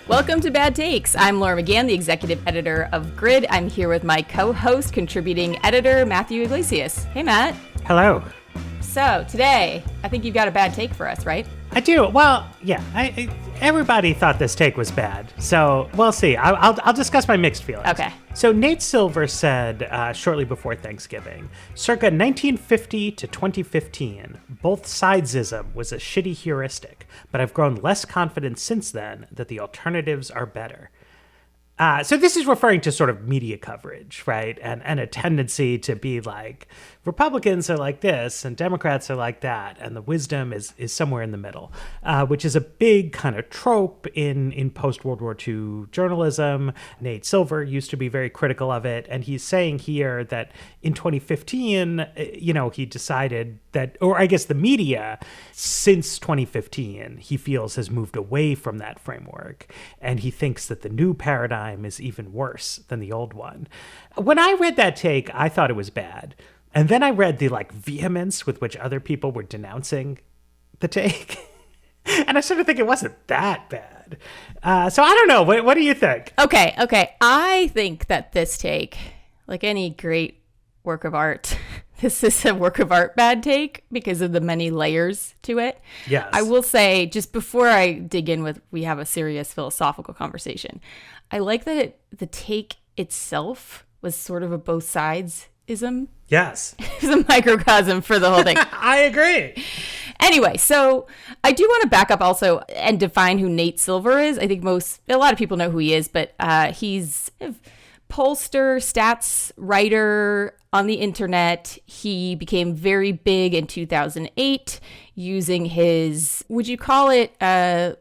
Welcome to Bad Takes. I'm Laura McGann, the executive editor of Grid. I'm here with my co-host, contributing editor, Matthew Iglesias. Hey, Matt. Hello. So today, I think you've got a bad take for us, right? I do. Well, yeah. Everybody thought this take was bad, so we'll see. I'll discuss my mixed feelings. Okay. So Nate Silver said shortly before Thanksgiving, circa 1950 to 2015, both sidesism was a shitty heuristic, but I've grown less confident since then that the alternatives are better. So this is referring to sort of media coverage, right? And a tendency to be like, Republicans are like this and Democrats are like that, and the wisdom is somewhere in the middle, which is a big kind of trope in post-World War II journalism. Nate Silver used to be very critical of it, and he's saying here that in 2015, he decided that, or I guess the media, since 2015, he feels has moved away from that framework, and he thinks that the new paradigm is even worse than the old one. When I read that take, I thought it was bad. And then I read the vehemence with which other people were denouncing the take. And I sort of think it wasn't that bad. So I don't know. What do you think? Okay. I think that this take, like any great work of art, this is a work of art bad take because of the many layers to it. Yes. I will say, just before I dig in we have a serious philosophical conversation, I like that the take itself was sort of a both sides-ism. Yes. It's a microcosm for the whole thing. I agree. Anyway, so I do want to back up also and define who Nate Silver is. I think a lot of people know who he is, but he's a pollster, stats writer on the internet. He became very big in 2008 using his, would you call it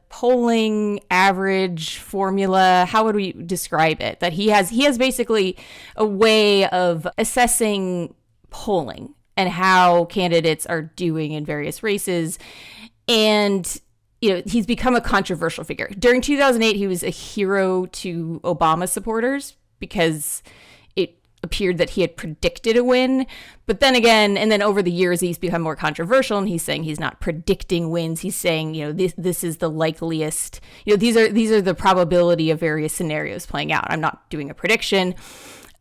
polling average formula? How would we describe it? That he has basically a way of assessing polling and how candidates are doing in various races. And he's become a controversial figure. During 2008, he was a hero to Obama supporters because it appeared that he had predicted a win. But then again, and then over the years, he's become more controversial, and he's saying he's not predicting wins. He's saying, this is the likeliest, these are the probability of various scenarios playing out. I'm not doing a prediction.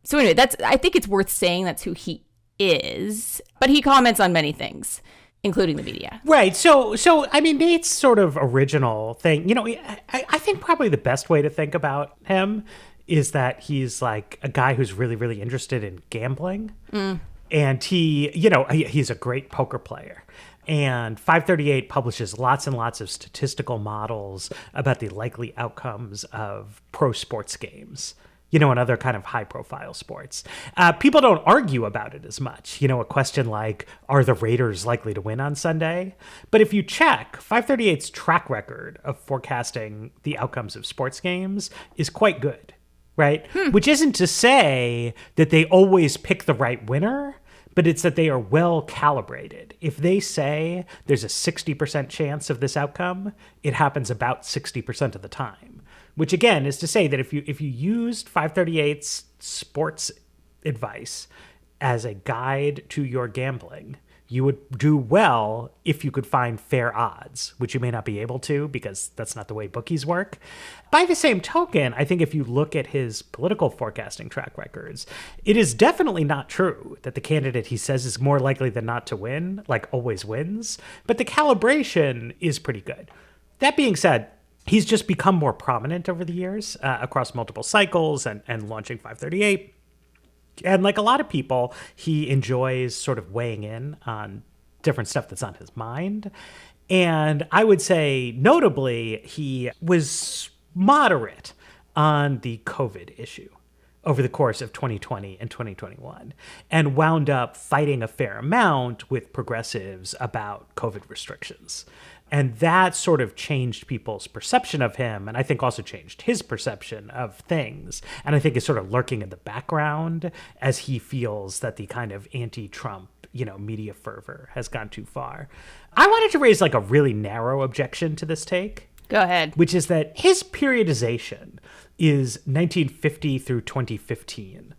So anyway, I think it's worth saying that's who he is, but he comments on many things, including the media. Right. So I mean, Nate's sort of original thing, I think probably the best way to think about him is that he's like a guy who's really, really interested in gambling. And he's a great poker player. And 538 publishes lots and lots of statistical models about the likely outcomes of pro sports games, and other kind of high profile sports. People don't argue about it as much. A question like, are the Raiders likely to win on Sunday? But if you check, 538's track record of forecasting the outcomes of sports games is quite good. Right? Which isn't to say that they always pick the right winner, but it's that they are well calibrated. If they say there's a 60% chance of this outcome, it happens about 60% of the time. Which again is to say that if you used 538's sports advice as a guide to your gambling, you would do well if you could find fair odds, which you may not be able to because that's not the way bookies work. By the same token, I think if you look at his political forecasting track records, it is definitely not true that the candidate he says is more likely than not to win, always wins, but the calibration is pretty good. That being said, he's just become more prominent over the years across multiple cycles and launching 538. And like a lot of people, he enjoys sort of weighing in on different stuff that's on his mind. And I would say, notably, he was moderate on the COVID issue over the course of 2020 and 2021 and wound up fighting a fair amount with progressives about COVID restrictions. And that sort of changed people's perception of him, and I think also changed his perception of things. And I think is sort of lurking in the background as he feels that the kind of anti-Trump, media fervor has gone too far. I wanted to raise a really narrow objection to this take. Go ahead. Which is that his periodization is 1950 through 2015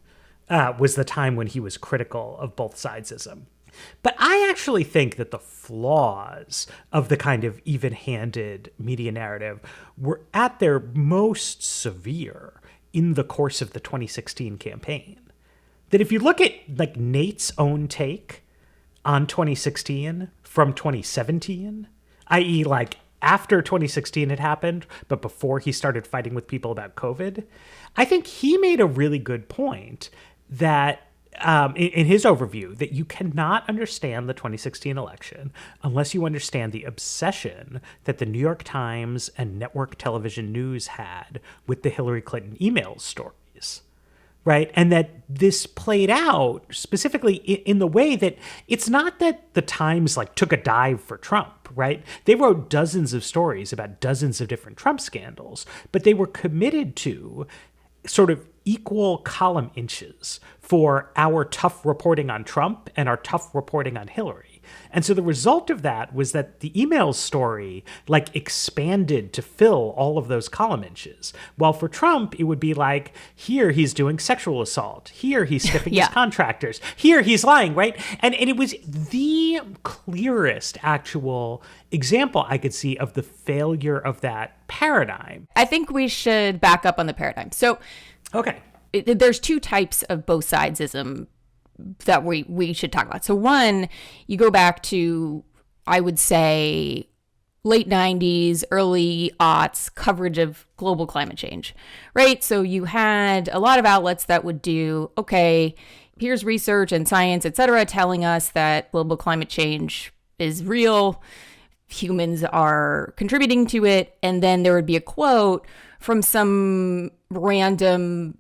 was the time when he was critical of both sidesism. But I actually think that the flaws of the kind of even-handed media narrative were at their most severe in the course of the 2016 campaign. That if you look at like Nate's own take on 2016 from 2017, i.e. like after 2016 had happened, but before he started fighting with people about COVID, I think he made a really good point that in his overview, that you cannot understand the 2016 election unless you understand the obsession that the New York Times and network television news had with the Hillary Clinton email stories, right? And that this played out specifically in the way that it's not that the Times like took a dive for Trump, right? They wrote dozens of stories about dozens of different Trump scandals, but they were committed to sort of equal column inches for our tough reporting on Trump and our tough reporting on Hillary. And so the result of that was that the email story like expanded to fill all of those column inches. While for Trump, it would be like, here he's doing sexual assault. Here he's stiffing his contractors. Here he's lying, right? And it was the clearest actual example I could see of the failure of that paradigm. I think we should back up on the paradigm. So okay, there's two types of both sidesism that we should talk about. So one, you go back to, I would say, late 90s, early aughts coverage of global climate change, right? So you had a lot of outlets that would do, okay, here's research and science, et cetera, telling us that global climate change is real. Humans are contributing to it. And then there would be a quote from some random,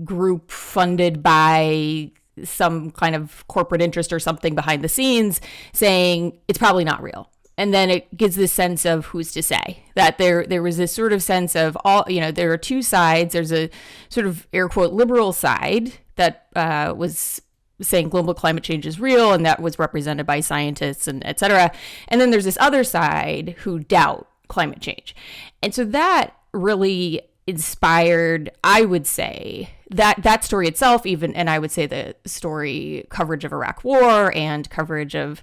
group funded by some kind of corporate interest or something behind the scenes saying it's probably not real. And then it gives this sense of who's to say that there was this sort of sense of all, there are two sides. There's a sort of air quote liberal side that was saying global climate change is real, and that was represented by scientists and et cetera. And then there's this other side who doubt climate change. And so that really inspired, I would say, that story itself, even, and I would say the story coverage of Iraq War and coverage of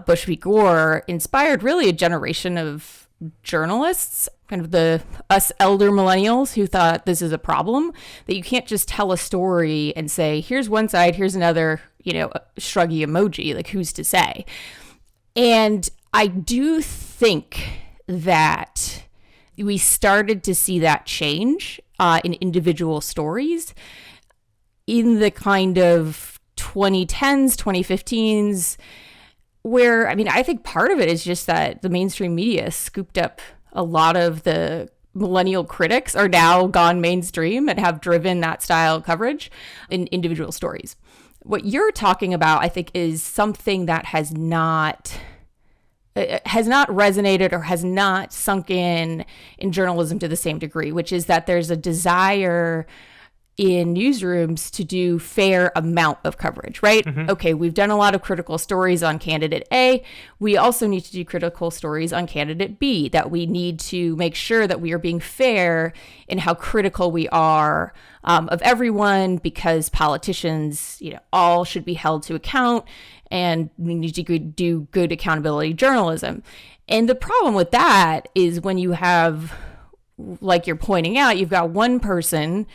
Bush v. Gore inspired really a generation of journalists, kind of us elder millennials who thought this is a problem, that you can't just tell a story and say, here's one side, here's another, shruggy emoji, like who's to say? And I do think that we started to see that change in individual stories in the kind of 2010s, 2015s, where, I think part of it is just that the mainstream media scooped up a lot of the millennial critics are now gone mainstream and have driven that style of coverage in individual stories. What you're talking about, I think, is something that has not resonated or has not sunk in journalism to the same degree, which is that there's a desire in newsrooms to do fair amount of coverage, right? Mm-hmm. Okay, we've done a lot of critical stories on candidate A. We also need to do critical stories on candidate B, that we need to make sure that we are being fair in how critical we are of everyone, because politicians, all should be held to account, and we need to do good accountability journalism. And the problem with that is when you have, like you're pointing out, you've got one person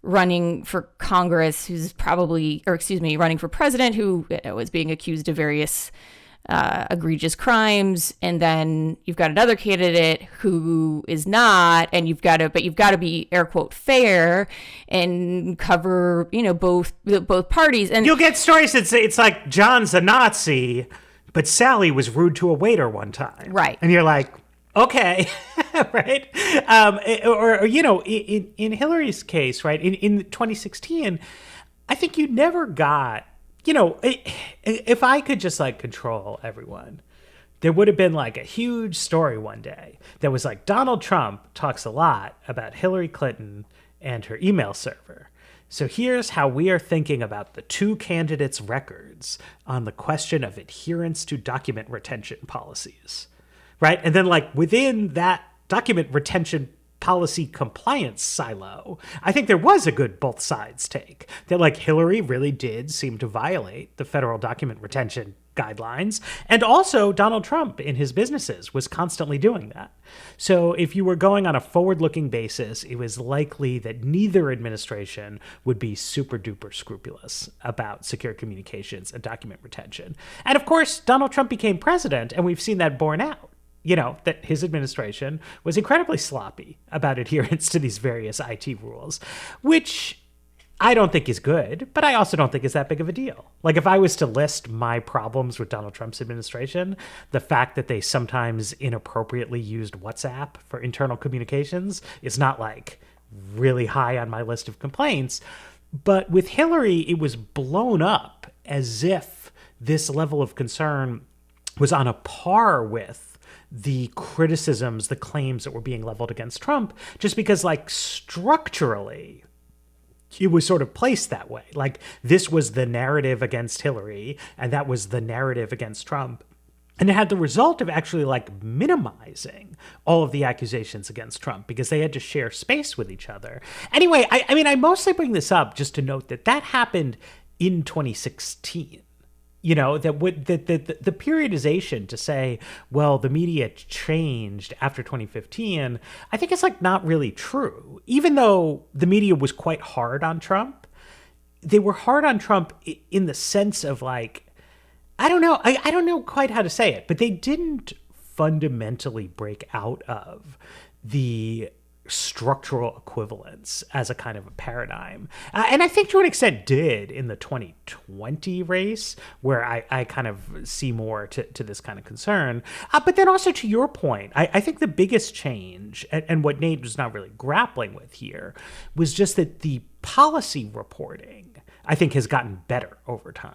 running for Congress running for president who is being accused of various egregious crimes, and then you've got another candidate who is not, and you've got to be air quote fair and cover both parties. And you'll get stories that say it's like John's a Nazi, but Sally was rude to a waiter one time, right? And you're like, okay, right? In Hillary's case, right, in 2016, I think you never got, if I could just like control everyone, there would have been like a huge story one day that was like, Donald Trump talks a lot about Hillary Clinton and her email server. So here's how we are thinking about the two candidates' records on the question of adherence to document retention policies. Right. And then like within that document retention policy compliance silo. I think there was a good both sides take that, like, Hillary really did seem to violate the federal document retention guidelines. And also Donald Trump in his businesses was constantly doing that. So if you were going on a forward-looking basis, it was likely that neither administration would be super duper scrupulous about secure communications and document retention. And of course, Donald Trump became president, and we've seen that borne out. That his administration was incredibly sloppy about adherence to these various IT rules, which I don't think is good, but I also don't think is that big of a deal. Like, if I was to list my problems with Donald Trump's administration, the fact that they sometimes inappropriately used WhatsApp for internal communications is not, like, really high on my list of complaints. But with Hillary, it was blown up as if this level of concern was on a par with the criticisms, the claims that were being leveled against Trump, just because, like, structurally, it was sort of placed that way. Like, this was the narrative against Hillary, and that was the narrative against Trump. And it had the result of actually, like, minimizing all of the accusations against Trump because they had to share space with each other. Anyway, I mostly bring this up just to note that happened in 2016. The periodization to say, well, the media changed after 2015, I think it's, like, not really true. Even though the media was quite hard on Trump, they were hard on Trump in the sense of, like, I don't know. I don't know quite how to say it, but they didn't fundamentally break out of the structural equivalence as a kind of a paradigm. And I think to an extent did in the 2020 race, where I kind of see more to this kind of concern. But then also to your point, I think the biggest change, and what Nate was not really grappling with here, was just that the policy reporting, I think, has gotten better over time.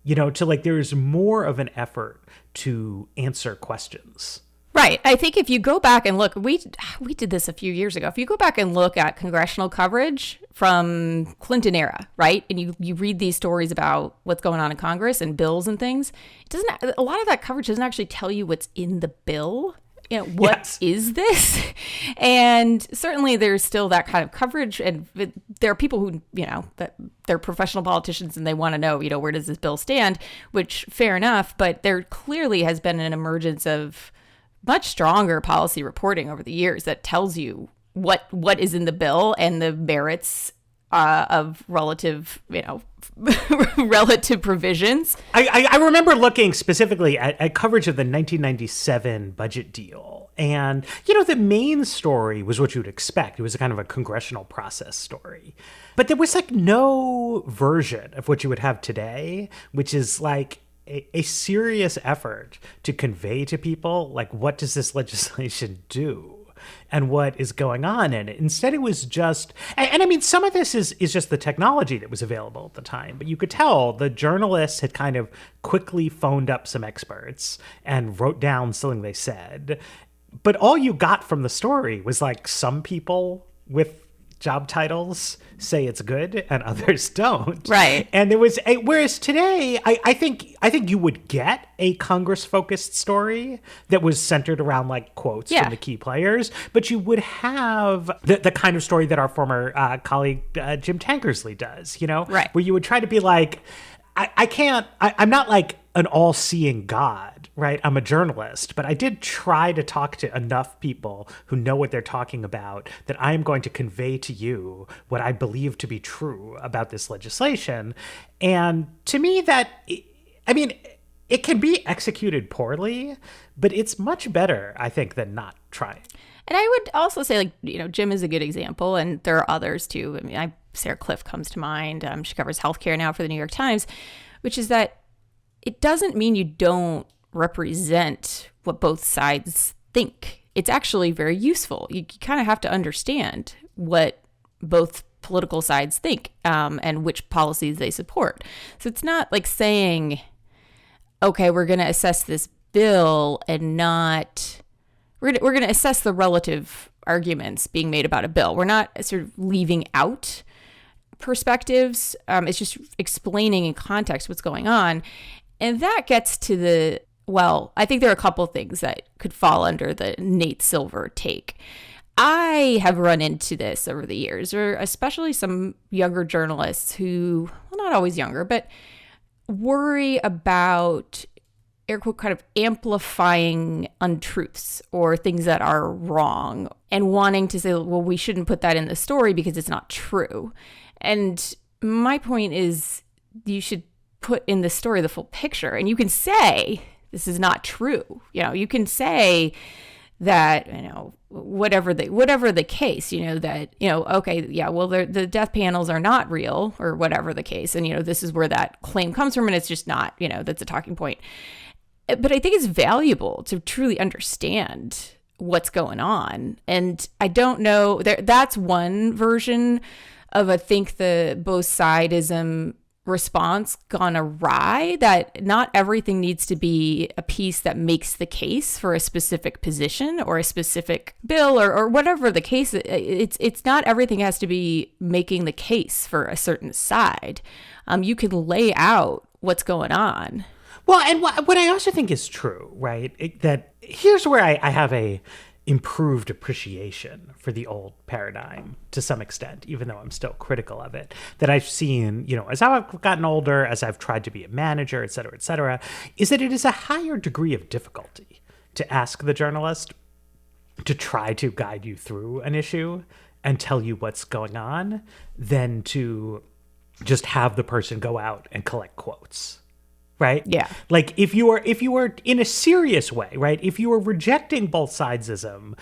There's more of an effort to answer questions. Right. I think if you go back and look, we did this a few years ago. If you go back and look at congressional coverage from Clinton era, right, and you read these stories about what's going on in Congress and bills and things, a lot of that coverage doesn't actually tell you what's in the bill. What yes. is this? And certainly there's still that kind of coverage. And there are people who, that they're professional politicians and they want to know, where does this bill stand? Which, fair enough. But there clearly has been an emergence of much stronger policy reporting over the years that tells you what is in the bill and the merits of relative provisions. I remember looking specifically at coverage of the 1997 budget deal. And, the main story was what you would expect. It was a kind of a congressional process story. But there was, like, no version of what you would have today, which is, like, a serious effort to convey to people, like, what does this legislation do and what is going on in it. Instead, it was just, and I mean, some of this is just the technology that was available at the time, but you could tell the journalists had kind of quickly phoned up some experts and wrote down something they said. But all you got from the story was, like, some people with job titles say it's good and others don't. Right. And there was whereas today, I think you would get a Congress-focused story that was centered around, like, quotes from the key players, but you would have the kind of story that our former colleague Jim Tankersley does, right. Where you would try to be like, I'm not like an all-seeing God, right? I'm a journalist, but I did try to talk to enough people who know what they're talking about that I am going to convey to you what I believe to be true about this legislation. And to me, it can be executed poorly, but it's much better, I think, than not trying. And I would also say, like, Jim is a good example, and there are others too. I mean, Sarah Cliff comes to mind. She covers healthcare now for the New York Times, which is that it doesn't mean you don't represent what both sides think. It's actually very useful. You kind of have to understand what both political sides think and which policies they support. So it's not like saying, okay, we're going to assess this bill and not... We're going to assess the relative arguments being made about a bill. We're not sort of leaving out perspectives. It's just explaining in context what's going on. And that gets to I think there are a couple things that could fall under the Nate Silver take. I have run into this over the years, or especially some younger journalists who, well, not always younger, but worry about air quote kind of amplifying untruths or things that are wrong and wanting to say, well, we shouldn't put that in the story because it's not true. And my point is you should put in the story the full picture, and you can say this is not true. You can say that, whatever the case, that, okay, yeah, well, the death panels are not real or whatever the case. And, this is where that claim comes from. And it's just not, that's a talking point. But I think it's valuable to truly understand what's going on. And I don't know, that's one version of, I think, the both sidesism response gone awry, that not everything needs to be a piece that makes the case for a specific position or a specific bill or whatever the case. It's not everything has to be making the case for a certain side. You can lay out what's going on. Well, and what I also think is true, right, that here's where I have a improved appreciation for the old paradigm to some extent, even though I'm still critical of it, that I've seen, as I've gotten older, as I've tried to be a manager, et cetera, is that it is a higher degree of difficulty to ask the journalist to try to guide you through an issue and tell you what's going on than to just have the person go out and collect quotes. Right? Yeah. Like if you were in a serious way, right? If you were rejecting both sidesism,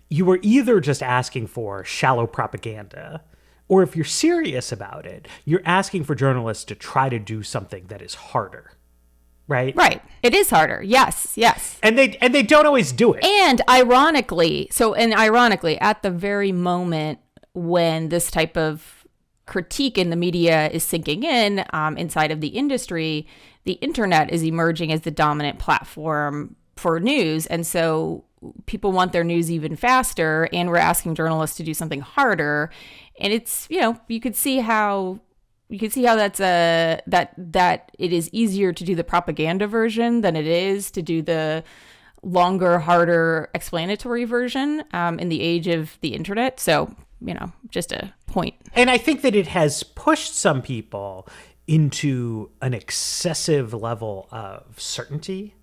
you were either just asking for shallow propaganda, or if you're serious about it, you're asking for journalists to try to do something that is harder. Right? Right. It is harder. Yes. And they don't always do it. And ironically, at the very moment when this type of critique in the media is sinking in, inside of the industry, the internet is emerging as the dominant platform for news. And so people want their news even faster, and we're asking journalists to do something harder. And it's, you could see how that's that it is easier to do the propaganda version than it is to do the longer, harder explanatory version in the age of the internet. So, just a point. And I think that it has pushed some people into an excessive level of certainty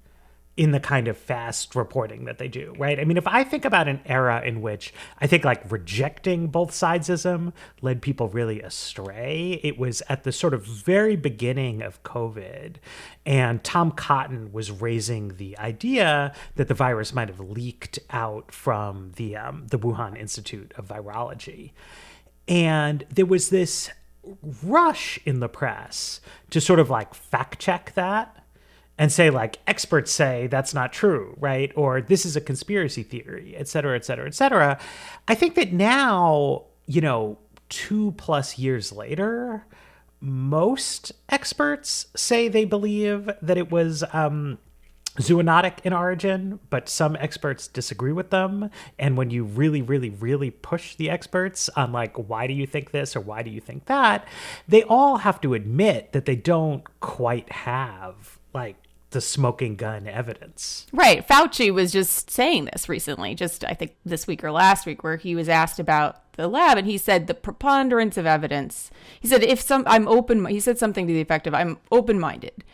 in the kind of fast reporting that they do, right? I mean, if I think about an era in which I think like rejecting both sidesism led people really astray, it was at the sort of very beginning of COVID, and Tom Cotton was raising the idea that the virus might have leaked out from the Wuhan Institute of Virology. And there was this rush in the press to sort of like fact check that and say like experts say that's not true, right? Or this is a conspiracy theory, et cetera, et cetera, et cetera. I think that now, 2+ years later, most experts say they believe that it was zoonotic in origin, but some experts disagree with them. And when you really, really, really push the experts on like, why do you think this or why do you think that, they all have to admit that they don't quite have like the smoking gun evidence. Right. Fauci was just saying this recently, just I think this week or last week, where he was asked about the lab, and he said the preponderance of evidence. He said he said something to the effect of, I'm open-minded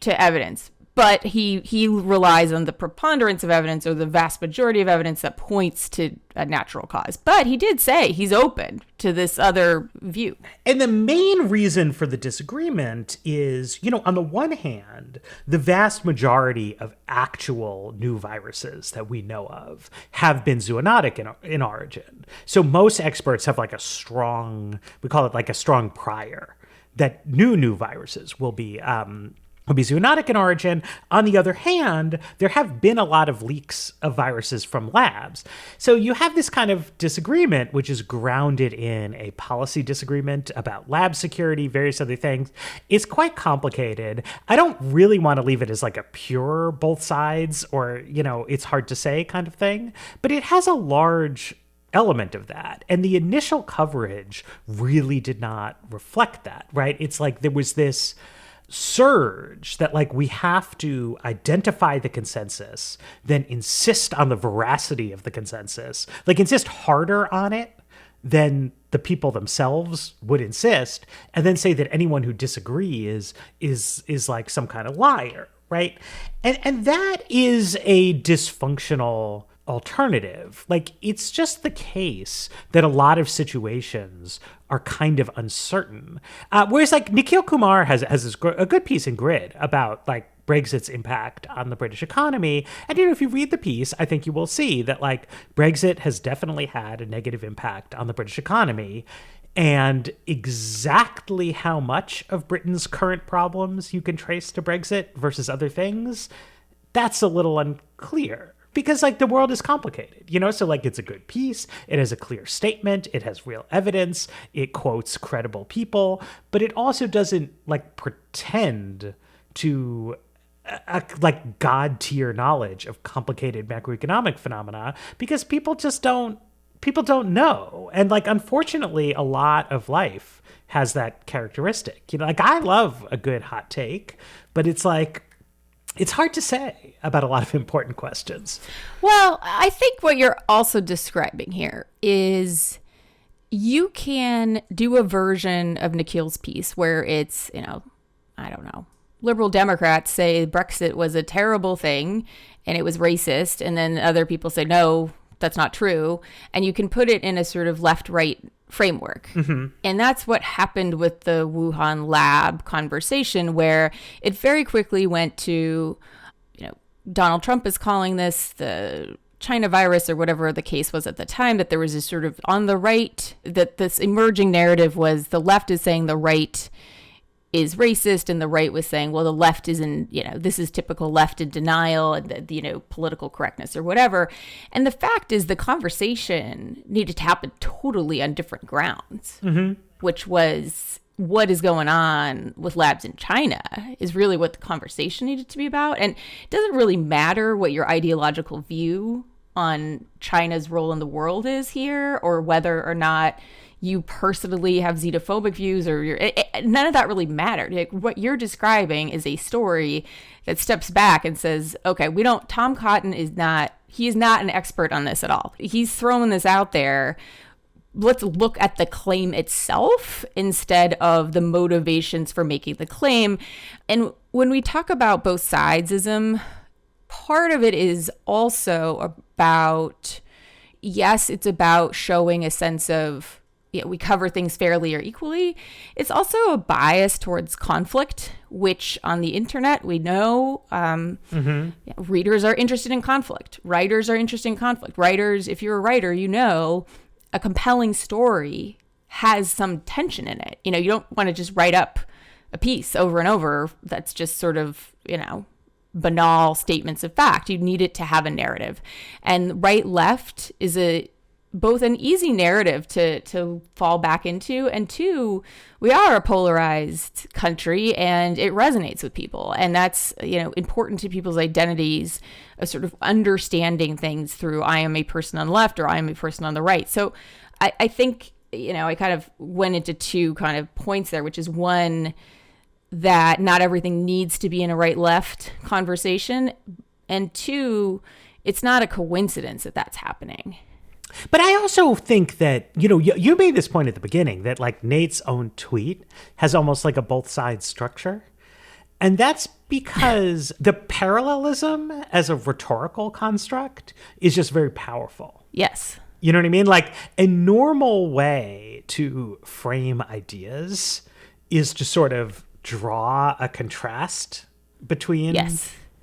to evidence. But he relies on the preponderance of evidence, or the vast majority of evidence that points to a natural cause. But he did say he's open to this other view. And the main reason for the disagreement is, on the one hand, the vast majority of actual new viruses that we know of have been zoonotic in origin. So most experts have like we call it like a strong prior, that new viruses will be zoonotic in origin. On the other hand, there have been a lot of leaks of viruses from labs. So you have this kind of disagreement, which is grounded in a policy disagreement about lab security, various other things. It's quite complicated. I don't really want to leave it as like a pure both sides or, it's hard to say kind of thing, but it has a large element of that. And the initial coverage really did not reflect that, right? It's like there was this surge that like we have to identify the consensus, then insist on the veracity of the consensus, like insist harder on it than the people themselves would insist, and then say that anyone who disagrees is like some kind of liar, right? And that is a dysfunctional alternative. Like, it's just the case that a lot of situations are kind of uncertain. Whereas like Nikhil Kumar has a good piece in Grid about like Brexit's impact on the British economy. And, you know, if you read the piece, I think you will see that like Brexit has definitely had a negative impact on the British economy. And exactly how much of Britain's current problems you can trace to Brexit versus other things, that's a little unclear. Because, like, the world is complicated, you know? So, like, it's a good piece. It has a clear statement. It has real evidence. It quotes credible people. But it also doesn't, like, pretend to, like, God-tier knowledge of complicated macroeconomic phenomena because people don't know. And, like, unfortunately, a lot of life has that characteristic. You know, like, I love a good hot take, but it's like, it's hard to say about a lot of important questions. Well, I think what you're also describing here is you can do a version of Nikhil's piece where it's, you know, I don't know, liberal Democrats say Brexit was a terrible thing and it was racist. And then other people say, no, that's not true. And you can put it in a sort of left-right framework. Mm-hmm. And that's what happened with the Wuhan lab conversation, where it very quickly went to, you know, Donald Trump is calling this the China virus or whatever the case was at the time, that there was this sort of on the right, that this emerging narrative was the left is saying the right is racist and the right was saying, well, the left is in, you know, this is typical left in denial and, you know, political correctness or whatever. And the fact is the conversation needed to happen totally on different grounds, mm-hmm. which was what is going on with labs in China is really what the conversation needed to be about. And it doesn't really matter what your ideological view on China's role in the world is here, or whether or not you personally have xenophobic views, or none of that really mattered. Like, what you're describing is a story that steps back and says, okay, Tom Cotton is not an expert on this at all. He's throwing this out there. Let's look at the claim itself instead of the motivations for making the claim. And when we talk about both sidesism, part of it is also about, yes, it's about showing a sense of, you know, we cover things fairly or equally. It's also a bias towards conflict, which on the internet, we know readers are interested in conflict. Writers are interested in conflict. Writers, if you're a writer, you know a compelling story has some tension in it. You know, you don't want to just write up a piece over and over that's just sort of, you know, banal statements of fact. You need it to have a narrative. And right-left is both an easy narrative to fall back into, and two, we are a polarized country and it resonates with people, and that's, you know, important to people's identities, a sort of understanding things through I am a person on the left or I am a person on the right. So I think, you know, I kind of went into two kind of points there, which is one, that not everything needs to be in a right-left conversation, and two, it's not a coincidence that that's happening. But I also think that, you know, you made this point at the beginning that like Nate's own tweet has almost like a both sides structure. And that's because the parallelism as a rhetorical construct is just very powerful. Yes. You know what I mean? Like, a normal way to frame ideas is to sort of draw a contrast between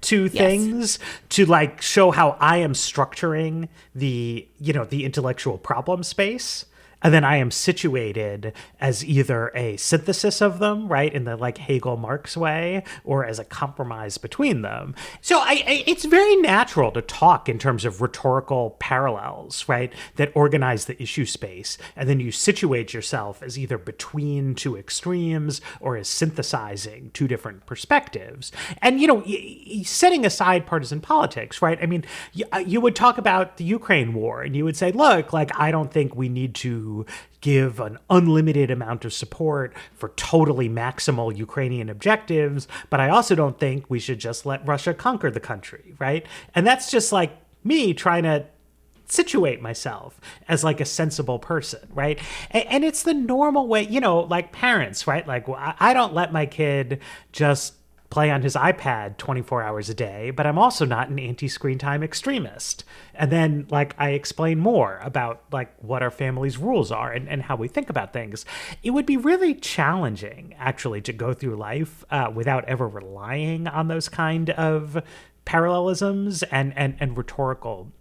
two things, to like show how I am structuring the, you know, the intellectual problem space. And then I am situated as either a synthesis of them, right, in the like Hegel-Marx way, or as a compromise between them. So it's very natural to talk in terms of rhetorical parallels, right, that organize the issue space. And then you situate yourself as either between two extremes or as synthesizing two different perspectives. And, you know, setting aside partisan politics, right, I mean, you would talk about the Ukraine war and you would say, look, like, I don't think we need to to give an unlimited amount of support for totally maximal Ukrainian objectives, but I also don't think we should just let Russia conquer the country, right? And that's just like me trying to situate myself as like a sensible person, right? And it's the normal way, like parents, right? Like, I don't let my kid just play on his iPad 24 hours a day, but I'm also not an anti-screen time extremist. And then like I explain more about like what our family's rules are and how we think about things. It would be really challenging actually to go through life without ever relying on those kind of parallelisms and rhetorical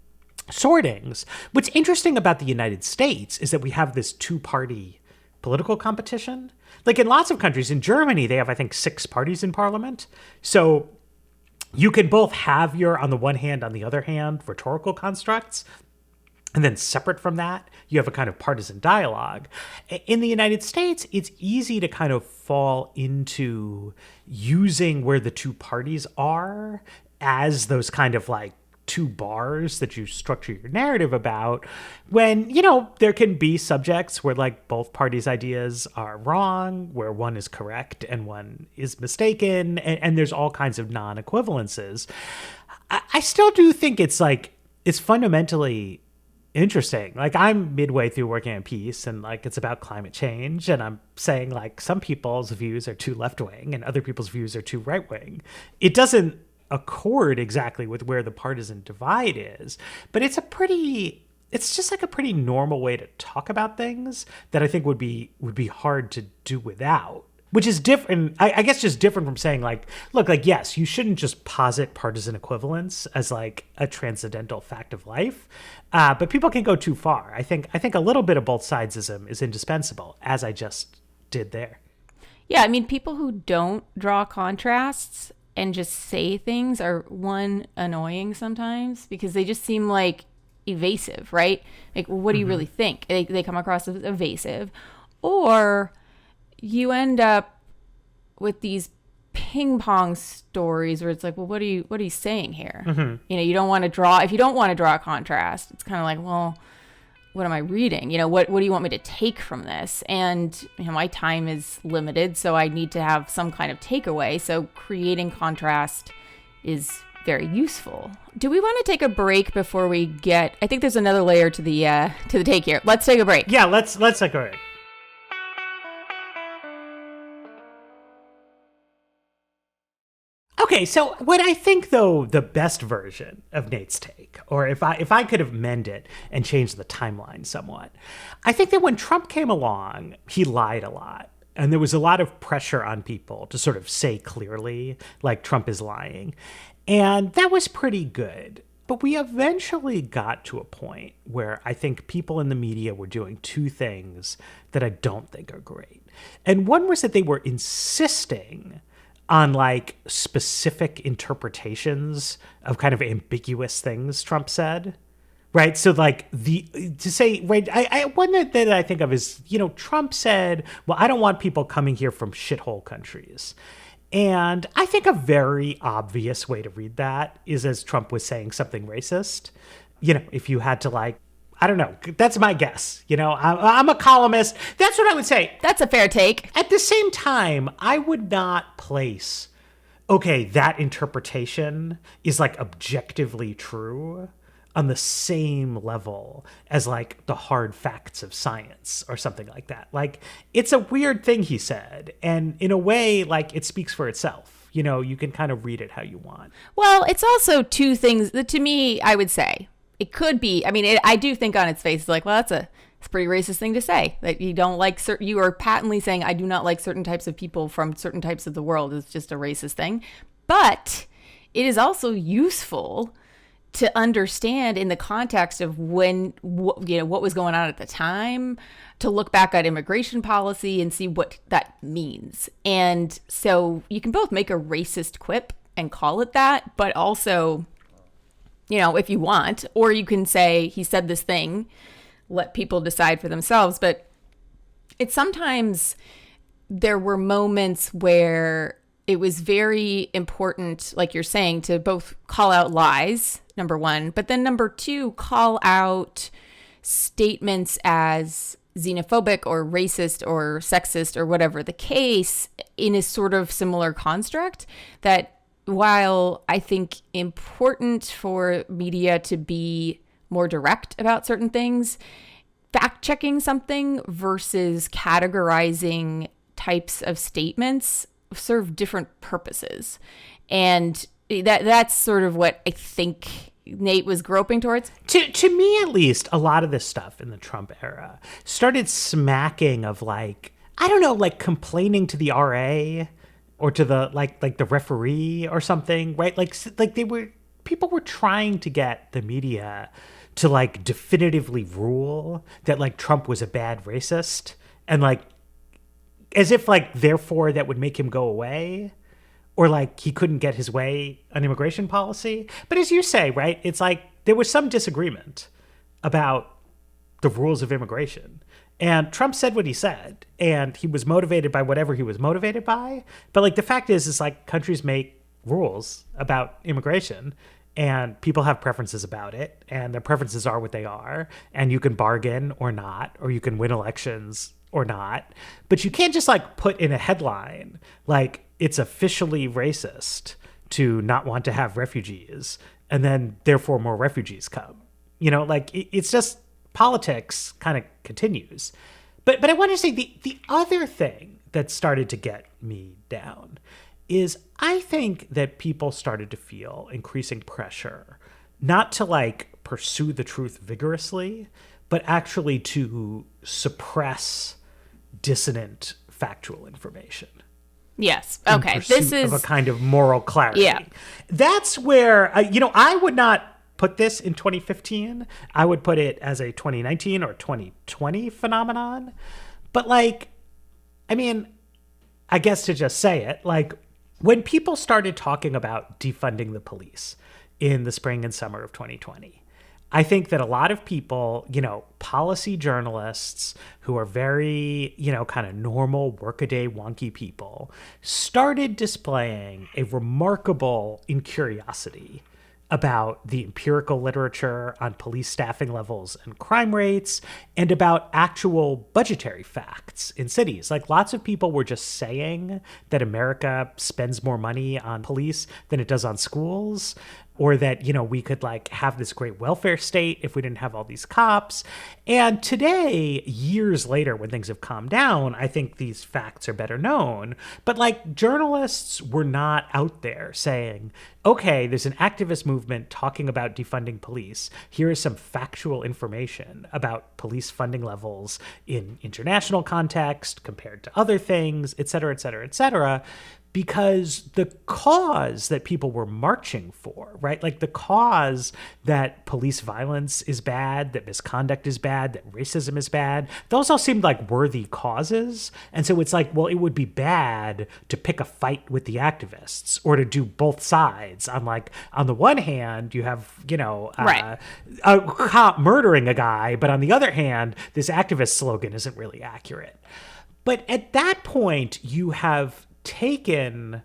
sortings. What's interesting about the United States is that we have this two-party political competition. Like in lots of countries, in Germany, they have, I think, 6 parties in parliament. So you can both have your, on the one hand, on the other hand, rhetorical constructs. And then separate from that, you have a kind of partisan dialogue. In the United States, it's easy to kind of fall into using where the two parties are as those kind of like 2 bars that you structure your narrative about, when, there can be subjects where like both parties' ideas are wrong, where one is correct and one is mistaken, and there's all kinds of non-equivalences. I still do think it's fundamentally interesting. Like I'm midway through working on peace and like it's about climate change, and I'm saying like some people's views are too left-wing and other people's views are too right-wing. It doesn't accord exactly with where the partisan divide is, but it's just like a pretty normal way to talk about things that I think would be hard to do without, which is different. I guess just different from saying like, look, like, yes, you shouldn't just posit partisan equivalence as like a transcendental fact of life. But people can go too far. I think a little bit of both sidesism is indispensable, as I just did there. Yeah. I mean, people who don't draw contrasts and just say things are, one, annoying sometimes because they just seem like evasive, right? Like, what do you really think? They come across as evasive. Or you end up with these ping pong stories where it's like, well, what are you saying here? You don't want to draw, if you don't want to draw a contrast, it's kind of like, well, what am I reading? What do you want me to take from this? And my time is limited, so I need to have some kind of takeaway. So creating contrast is very useful. Do we want to take a break before we get? I think there's another layer to the take here. Let's take a break. Yeah, let's take a break. Okay, so what I think, though, the best version of Nate's take, or if I could amend it and change the timeline somewhat, I think that when Trump came along, he lied a lot. And there was a lot of pressure on people to sort of say clearly, like, Trump is lying. And that was pretty good. But we eventually got to a point where I think people in the media were doing 2 things that I don't think are great. And one was that they were insisting on like specific interpretations of kind of ambiguous things Trump said, right? So like one that I think of is, Trump said, well, I don't want people coming here from shithole countries. And I think a very obvious way to read that is as Trump was saying something racist. If you had to like, I don't know. That's my guess. I'm a columnist. That's what I would say. That's a fair take. At the same time, I would not place, okay, that interpretation is like objectively true on the same level as like the hard facts of science or something like that. Like, it's a weird thing he said. And in a way, like, it speaks for itself. You can kind of read it how you want. Well, it's also 2 things that to me, I would say. It could be. I mean, I do think on its face, it's like, well, it's a pretty racist thing to say. That you don't like you are patently saying, I do not like certain types of people from certain types of the world. It's just a racist thing. But it is also useful to understand in the context of what was going on at the time, to look back at immigration policy and see what that means. And so you can both make a racist quip and call it that, but also, if you want, or you can say he said this thing, let people decide for themselves. But it's sometimes there were moments where it was very important, like you're saying, to both call out lies, number one, but then number 2, call out statements as xenophobic or racist or sexist or whatever the case in a sort of similar construct that while I think important for media to be more direct about certain things, fact-checking something versus categorizing types of statements serve different purposes. And that's sort of what I think Nate was groping towards. To me, at least, a lot of this stuff in the Trump era started smacking of like, I don't know, like complaining to the RA or to the like the referee or something, right? Like people were trying to get the media to like definitively rule that like Trump was a bad racist, and like as if like therefore that would make him go away. Or like he couldn't get his way on immigration policy. But as you say, right, it's like there was some disagreement about the rules of immigration. And Trump said what he said, and he was motivated by whatever he was motivated by. But like the fact is like countries make rules about immigration, and people have preferences about it, and their preferences are what they are, and you can bargain or not, or you can win elections or not. But you can't just like put in a headline like it's officially racist to not want to have refugees, and then therefore more refugees come. You know, like it's just politics kind of continues. But I want to say the other thing that started to get me down is I think that people started to feel increasing pressure, not to like pursue the truth vigorously, but actually to suppress dissonant factual information. Yes. Okay. This is of a kind of moral clarity. Yeah. That's where, I would not put this in 2015. I would put it as a 2019 or 2020 phenomenon. But like, I mean, I guess to just say it, like when people started talking about defunding the police in the spring and summer of 2020, I think that a lot of people, policy journalists who are very, kind of normal workaday wonky people started displaying a remarkable incuriosity about the empirical literature on police staffing levels and crime rates, and about actual budgetary facts in cities. Like lots of people were just saying that America spends more money on police than it does on schools, or that, we could like have this great welfare state if we didn't have all these cops. And today, years later, when things have calmed down, I think these facts are better known. But like journalists were not out there saying, okay, there's an activist movement talking about defunding police. Here is some factual information about police funding levels in international context compared to other things, et cetera, et cetera, et cetera. Because the cause that people were marching for, right? Like the cause that police violence is bad, that misconduct is bad, that racism is bad, those all seemed like worthy causes. And so it's like, well, it would be bad to pick a fight with the activists or to do both sides. On the one hand, you have, right. a cop murdering a guy, but on the other hand, this activist slogan isn't really accurate. But at that point, you have taken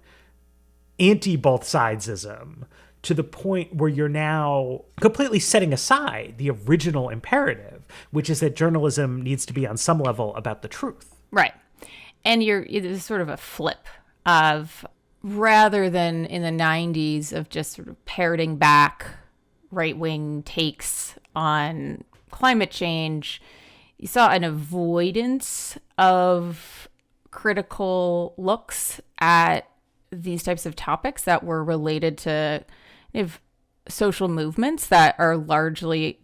anti-both sidesism to the point where you're now completely setting aside the original imperative, which is that journalism needs to be on some level about the truth. Right. And there's sort of a flip of, rather than in the 90s of just sort of parroting back right-wing takes on climate change, you saw an avoidance of critical looks at these types of topics that were related to social movements that are largely,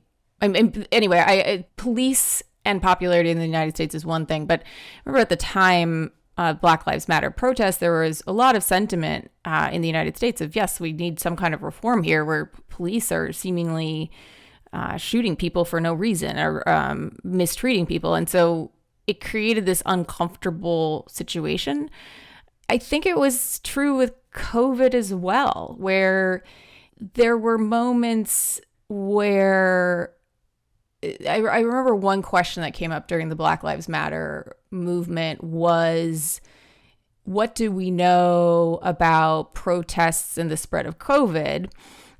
police and popularity in the United States is one thing, but remember at the time, Black Lives Matter protests, there was a lot of sentiment in the United States of, yes, we need some kind of reform here where police are seemingly shooting people for no reason or mistreating people. And so it created this uncomfortable situation. I think it was true with COVID as well, where there were moments where I remember one question that came up during the Black Lives Matter movement was, what do we know about protests and the spread of COVID?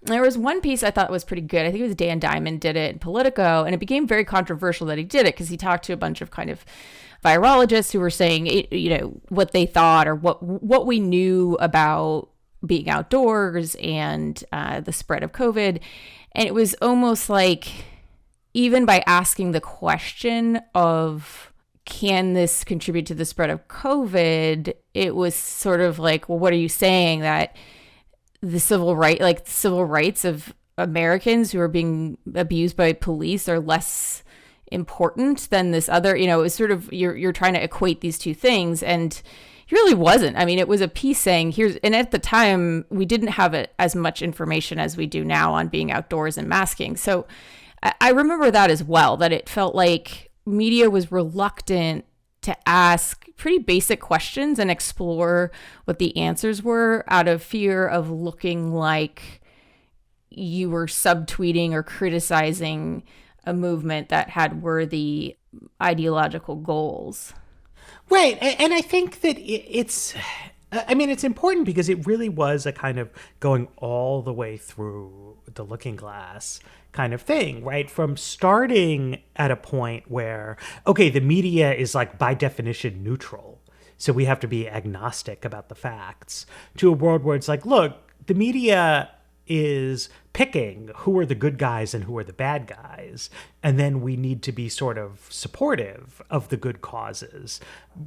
There was one piece I thought was pretty good. I think it was Dan Diamond did it in Politico, and it became very controversial that he did it because he talked to a bunch of kind of virologists who were saying, what they thought or what we knew about being outdoors and the spread of COVID. And it was almost like, even by asking the question of, can this contribute to the spread of COVID? It was sort of like, well, what are you saying, that the civil rights of Americans who are being abused by police are less important than this other, it was sort of, you're trying to equate these two things, and it really wasn't. I mean, it was a piece saying and at the time we didn't have as much information as we do now on being outdoors and masking. So I remember that as well, that it felt like media was reluctant to ask pretty basic questions and explore what the answers were out of fear of looking like you were subtweeting or criticizing a movement that had worthy ideological goals. Right. And I think that it's important because it really was a kind of going all the way through the looking glass kind of thing, right? From starting at a point where, okay, the media is like by definition neutral, so we have to be agnostic about the facts, to a world where it's like, look, the media is picking who are the good guys and who are the bad guys, and then we need to be sort of supportive of the good causes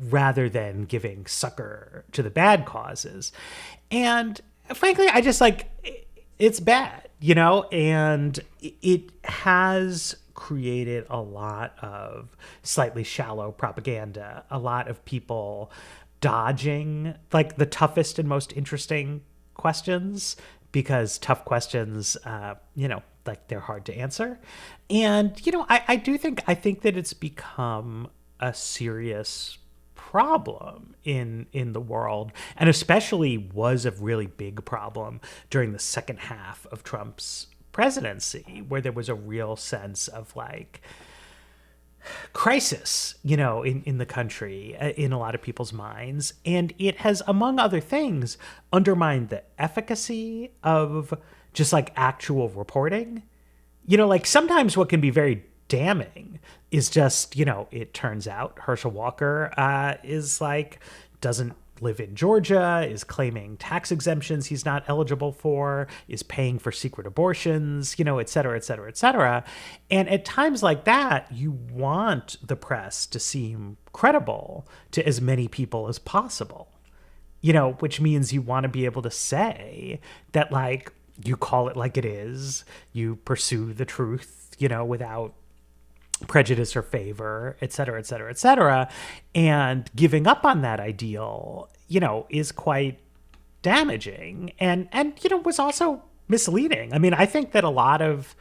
rather than giving succor to the bad causes. And frankly, I just it's bad, and it has created a lot of slightly shallow propaganda, a lot of people dodging like the toughest and most interesting questions, because tough questions, they're hard to answer. And, I think that it's become a serious problem in the world, and especially was a really big problem during the second half of Trump's presidency, where there was a real sense of crisis, in the country, in a lot of people's minds. And it has, among other things, undermined the efficacy of just actual reporting. Sometimes what can be very damning is just, it turns out Herschel Walker doesn't live in Georgia, is claiming tax exemptions he's not eligible for, is paying for secret abortions, et cetera, et cetera, et cetera. And at times like that, you want the press to seem credible to as many people as possible, which means you want to be able to say that, you call it like it is, you pursue the truth, without prejudice or favor, et cetera, et cetera, et cetera. And giving up on that ideal, is quite damaging and was also misleading. I mean, I think that a lot of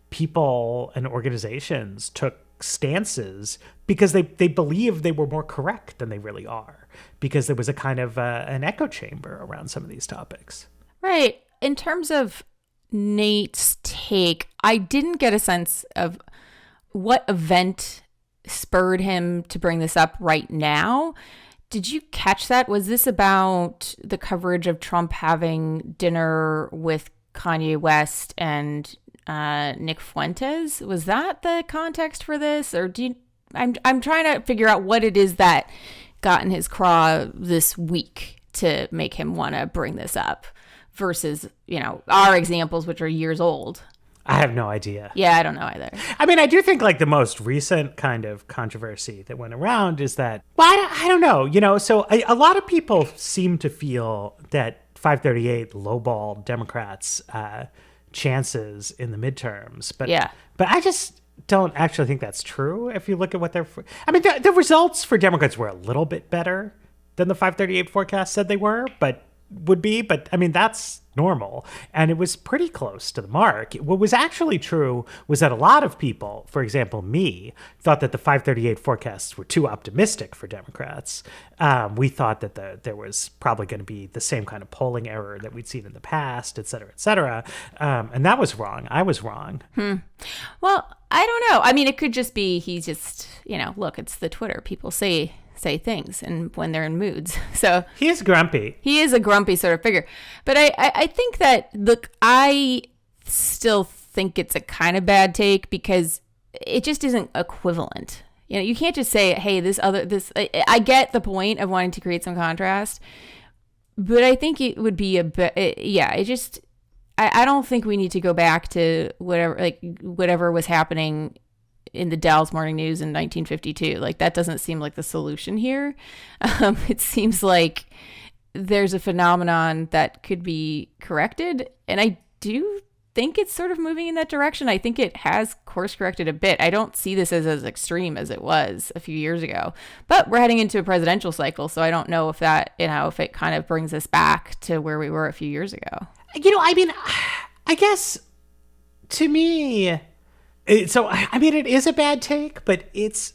people and organizations took stances because they believed they were more correct than they really are, because there was a kind of an echo chamber around some of these topics. Right. In terms of Nate's take, I didn't get a sense of what event spurred him to bring this up right now. Did you catch that? Was this about the coverage of Trump having dinner with Kanye West and Nick Fuentes? Was that the context for this? Or I'm trying to figure out what it is that got in his craw this week to make him want to bring this up versus, our examples, which are years old. I have no idea. Yeah, I don't know either. I mean, I do think the most recent kind of controversy that went around is that, well, I don't know, so a lot of people seem to feel that 538 lowballed Democrats' chances in the midterms. But I just don't actually think that's true. If you look at what the results for Democrats were a little bit better than the 538 forecast said they were, but I mean, that's normal. And it was pretty close to the mark. What was actually true was that a lot of people, for example, me, thought that the 538 forecasts were too optimistic for Democrats. We thought that there was probably going to be the same kind of polling error that we'd seen in the past, et cetera, et cetera. And that was wrong. I was wrong. Well, I don't know. I mean, it could just be he's just, look, it's the Twitter. People say things and when they're in moods. So he is grumpy. He is a grumpy sort of figure. But I think that, look, I still think it's a kind of bad take because it just isn't equivalent. You know, you can't just say, hey, I get the point of wanting to create some contrast, but I think it would be I don't think we need to go back to whatever was happening in the Dallas Morning News in 1952. Like, that doesn't seem like the solution here. It seems like there's a phenomenon that could be corrected, and I do think it's sort of moving in that direction. I think it has course corrected a bit. I don't see this as extreme as it was a few years ago, but we're heading into a presidential cycle, so I don't know if if it kind of brings us back to where we were a few years ago. You know, I mean, I guess to me, it is a bad take, but it's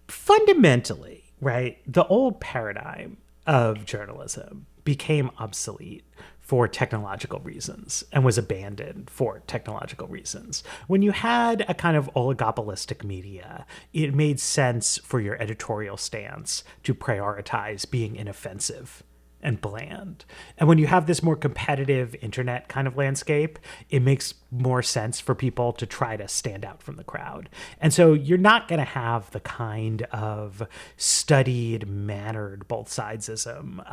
fundamentally, right, the old paradigm of journalism became obsolete for technological reasons and was abandoned for technological reasons. When you had a kind of oligopolistic media, it made sense for your editorial stance to prioritize being inoffensive and bland. And when you have this more competitive internet kind of landscape, it makes more sense for people to try to stand out from the crowd. And so you're not going to have the kind of studied, mannered both sidesism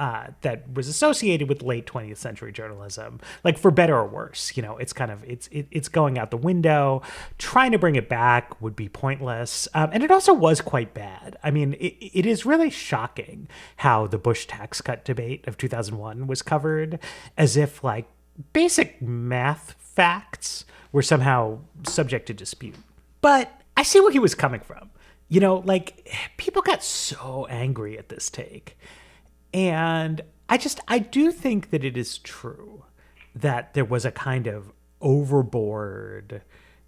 that was associated with late 20th century journalism, like for better or worse. You know, it's kind of, it's going out the window. Trying to bring it back would be pointless. And it also was quite bad. I mean, it is really shocking how the Bush tax cut debate of 2001 was covered as if like basic math facts were somehow subject to dispute. But I see where he was coming from. You know, like, people got so angry at this take. And I do think that it is true that there was a kind of overboard,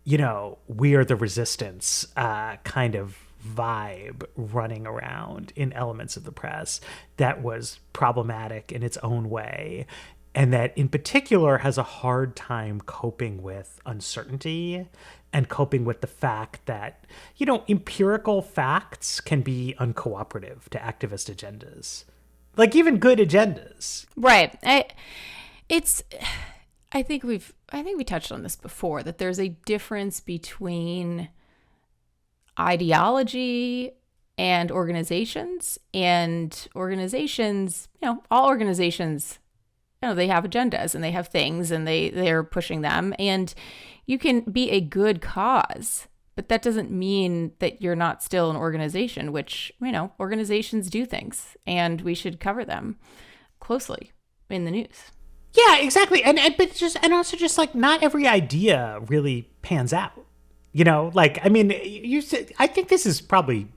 you know, we are the resistance kind of vibe running around in elements of the press that was problematic in its own way, and that in particular has a hard time coping with uncertainty and coping with the fact that, you know, empirical facts can be uncooperative to activist agendas, like even good agendas. Right. I think we touched on this before, that there's a difference between ideology and organizations, you know, all organizations, you know, they have agendas and they have things and they're pushing them, and you can be a good cause, but that doesn't mean that you're not still an organization, which, you know, organizations do things and we should cover them closely in the news. Yeah, exactly. And also just like not every idea really pans out. You know, like, I mean, I think this is probably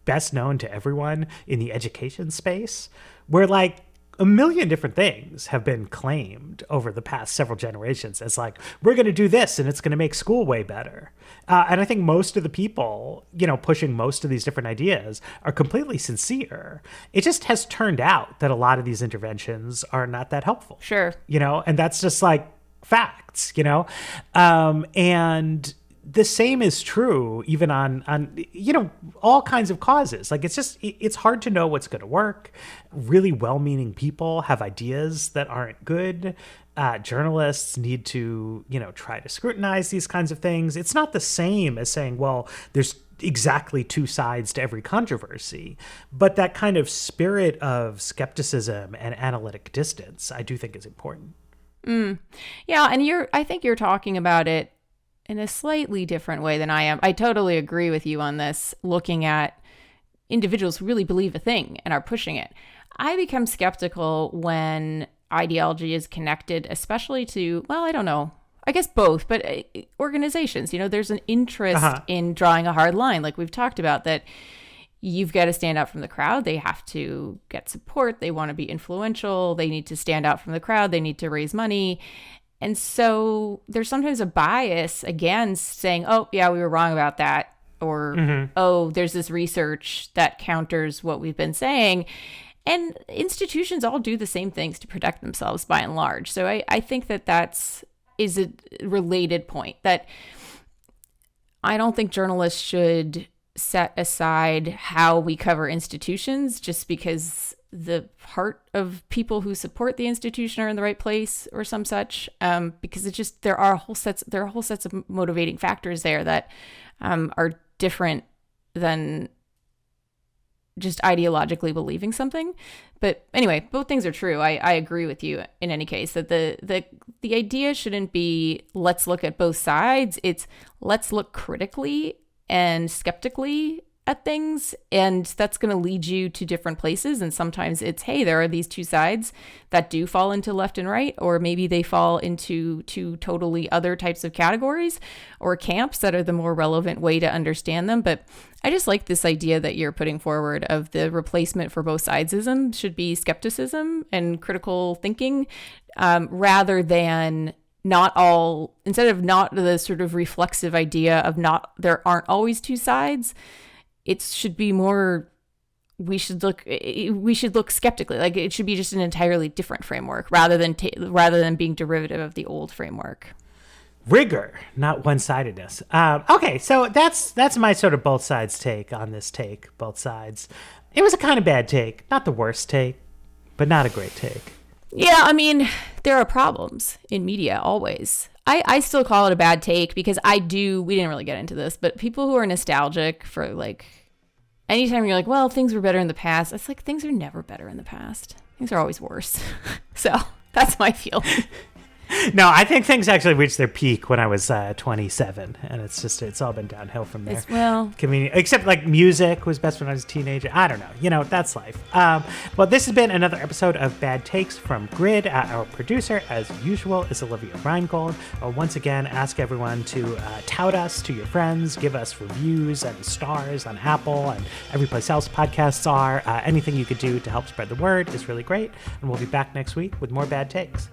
best known to everyone in the education space, where like a million different things have been claimed over the past several generations as like, we're going to do this and it's going to make school way better. And I think most of the people, you know, pushing most of these different ideas are completely sincere. It just has turned out that a lot of these interventions are not that helpful. Sure. You know, and that's just like facts, you know, and the same is true even on, you know, all kinds of causes. Like, it's hard to know what's going to work. Really well-meaning people have ideas that aren't good. Journalists need to, you know, try to scrutinize these kinds of things. It's not the same as saying, well, there's exactly two sides to every controversy. But that kind of spirit of skepticism and analytic distance, I do think is important. Yeah, and I think you're talking about it in a slightly different way than I am. I totally agree with you on this, looking at individuals who really believe a thing and are pushing it. I become skeptical when ideology is connected, especially to, well, I don't know, I guess both, but organizations. You know, there's an interest in drawing a hard line, like we've talked about, that you've got to stand out from the crowd. They have to get support. They want to be influential. They need to stand out from the crowd. They need to raise money. And so there's sometimes a bias against saying, oh, yeah, we were wrong about that. Or, oh, there's this research that counters what we've been saying. And institutions all do the same things to protect themselves by and large. So I think that is a related point, that I don't think journalists should set aside how we cover institutions just because the heart of people who support the institution are in the right place or some such, because it's just there are whole sets of motivating factors there that are different than just ideologically believing something. But anyway, both things are true. I agree with you in any case that the idea shouldn't be let's look at both sides. It's let's look critically and skeptically at things, and that's going to lead you to different places. And sometimes it's, hey, there are these two sides that do fall into left and right, or maybe they fall into two totally other types of categories or camps that are the more relevant way to understand them. But I just like this idea that you're putting forward of the replacement for both sidesism should be skepticism and critical thinking, rather than instead of not the sort of reflexive idea of there aren't always two sides. It should be more, we should look skeptically. Like it should be just an entirely different framework rather than being derivative of the old framework. Rigor, not one-sidedness. Okay, so that's my sort of both sides take on this take, both sides. It was a kind of bad take, not the worst take, but not a great take. Yeah, I mean, there are problems in media always. I still call it a bad take because we didn't really get into this, but people who are nostalgic for like, anytime you're like, well, things were better in the past, it's like things are never better in the past. Things are always worse. So that's my feeling. No, I think things actually reached their peak when I was 27, and it's all been downhill from there. Except like music was best when I was a teenager. I don't know. That's life. Well, this has been another episode of Bad Takes from Grid. Our producer, as usual, is Olivia Reingold. I'll once again ask everyone to tout us to your friends, give us reviews and stars on Apple and every place else podcasts are. Anything you could do to help spread the word is really great, and we'll be back next week with more Bad Takes.